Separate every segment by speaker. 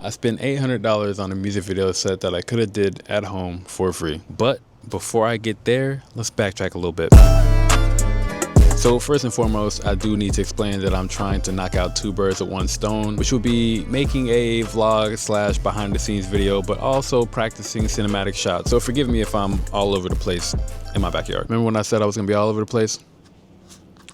Speaker 1: I spent $800 on a music video set that I could have did at home for free. But before I get there, let's backtrack a little bit. So first and foremost, I do need to explain that I'm trying to knock out two birds with one stone, which will be making a vlog / behind the scenes video, but also practicing cinematic shots. So forgive me if I'm all over the place in my backyard. Remember when I said I was gonna be all over the place?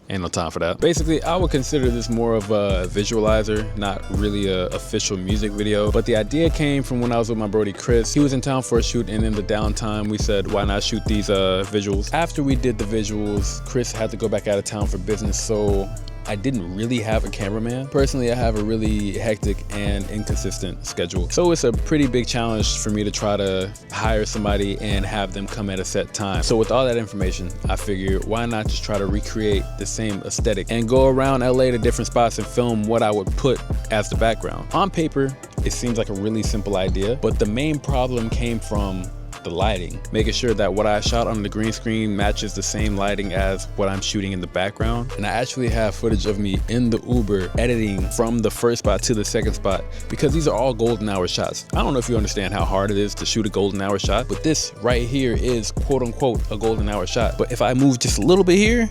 Speaker 1: Ain't no time for that. Basically, I would consider this more of a visualizer, not really a official music video. But the idea came from when I was with my brody Chris. He was in town for a shoot, and in the downtime, we said, why not shoot these visuals? After we did the visuals, Chris had to go back out of town for business, so I didn't really have a cameraman. Personally, I have a really hectic and inconsistent schedule. So it's a pretty big challenge for me to try to hire somebody and have them come at a set time. So with all that information, I figured why not just try to recreate the same aesthetic and go around LA to different spots and film what I would put as the background. On paper, it seems like a really simple idea, but the main problem came from the lighting, making sure that what I shot on the green screen matches the same lighting as what I'm shooting in the background. And I actually have footage of me in the Uber editing from the first spot to the second spot, because these are all golden hour shots. I don't know if you understand how hard it is to shoot a golden hour shot, but this right here is quote unquote a golden hour shot. But if I move just a little bit here,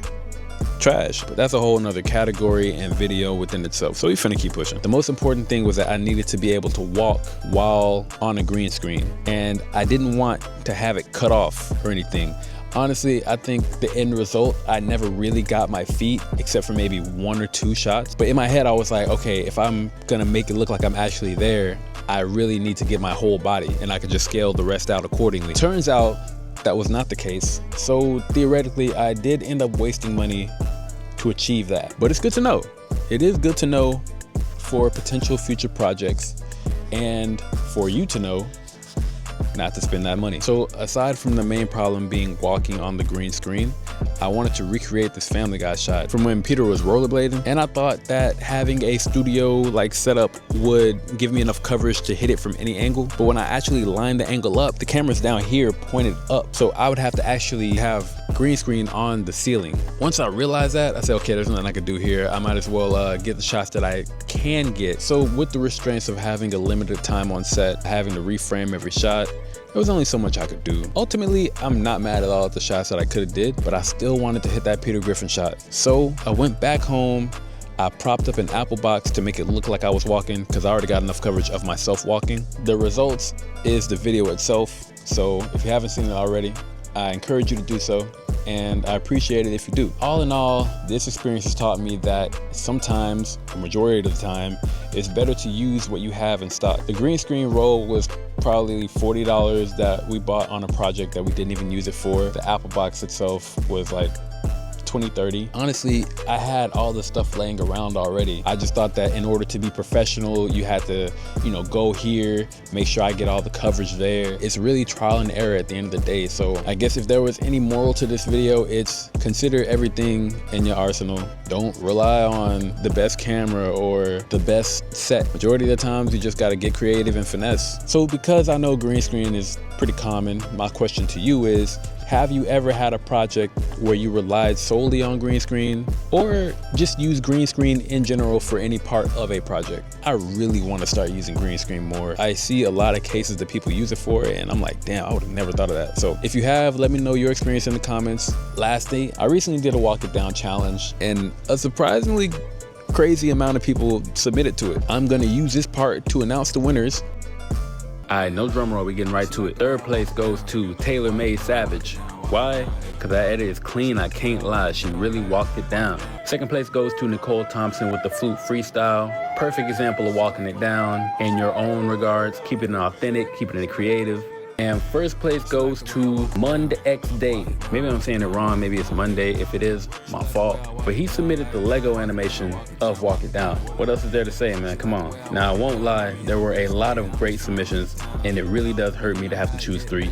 Speaker 1: trash. But that's a whole nother category and video within itself, so we finna keep pushing. The most important thing was that I needed to be able to walk while on a green screen, and I didn't want to have it cut off or anything. Honestly, I think the end result, I never really got my feet except for maybe 1 or 2 shots. But in my head, I was like, okay, if I'm gonna make it look like I'm actually there, I really need to get my whole body, and I could just scale the rest out accordingly. Turns out that was not the case. So theoretically, I did end up wasting money to achieve that. But it's good to know. It is good to know for potential future projects, and for you to know not to spend that money. So aside from the main problem being walking on the green screen, I wanted to recreate this Family Guy shot from when Peter was rollerblading, and I thought that having a studio like setup would give me enough coverage to hit it from any angle. But when I actually lined the angle up, the camera's down here pointed up, so I would have to actually have green screen on the ceiling. Once I realized that, I said, okay, there's nothing I could do here. I might as well get the shots that I can get. So with the restraints of having a limited time on set, having to reframe every shot, there was only so much I could do. Ultimately, I'm not mad at all at the shots that I could have did, but I still wanted to hit that Peter Griffin shot. So I went back home, I propped up an Apple box to make it look like I was walking, because I already got enough coverage of myself walking. The results is the video itself, so if you haven't seen it already, I encourage you to do so, and I appreciate it if you do. All in all, this experience has taught me that sometimes, the majority of the time, it's better to use what you have in stock. The green screen roll was probably $40 that we bought on a project that we didn't even use it for. The Apple box itself was like $20, $30. Honestly, I had all the stuff laying around already. I just thought that in order to be professional, you had to, go here, make sure I get all the coverage there. It's really trial and error at the end of the day. So I guess if there was any moral to this video, it's consider everything in your arsenal. Don't rely on the best camera or the best set. Majority of the times, you just gotta get creative and finesse. So because I know green screen is pretty common, my question to you is, have you ever had a project where you relied solely on green screen, or just use green screen in general for any part of a project? I really want to start using green screen more. I see a lot of cases that people use it for, and I'm like, damn, I would have never thought of that. So if you have, let me know your experience in the comments. Lastly, I recently did a walk it down challenge, and a surprisingly crazy amount of people submitted to it. I'm gonna use this part to announce the winners. Alright, no drum roll, we getting right to it. Third place goes to Taylor May Savage. Why? Because that edit is clean, I can't lie, she really walked it down. Second place goes to Nicole Thompson with the flute freestyle. Perfect example of walking it down in your own regards, keeping it authentic, keeping it creative. And first place goes to Mund X Day. Maybe I'm saying it wrong, maybe it's Monday. If it is, my fault. But he submitted the Lego animation of Walk It Down. What else is there to say, man? Come on. Now, I won't lie, there were a lot of great submissions, and it really does hurt me to have to choose 3.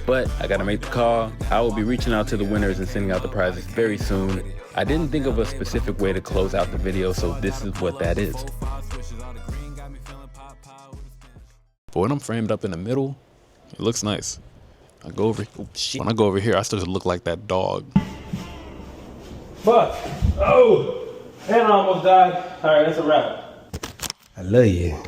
Speaker 1: But I gotta make the call. I will be reaching out to the winners and sending out the prizes very soon. I didn't think of a specific way to close out the video, so this is what that is. But when I'm framed up in the middle, it looks nice. I go over. Oh, shit. When I go over here, I start to look like that dog.
Speaker 2: Fuck! Oh! And I almost died. All right, that's a wrap.
Speaker 3: I love you.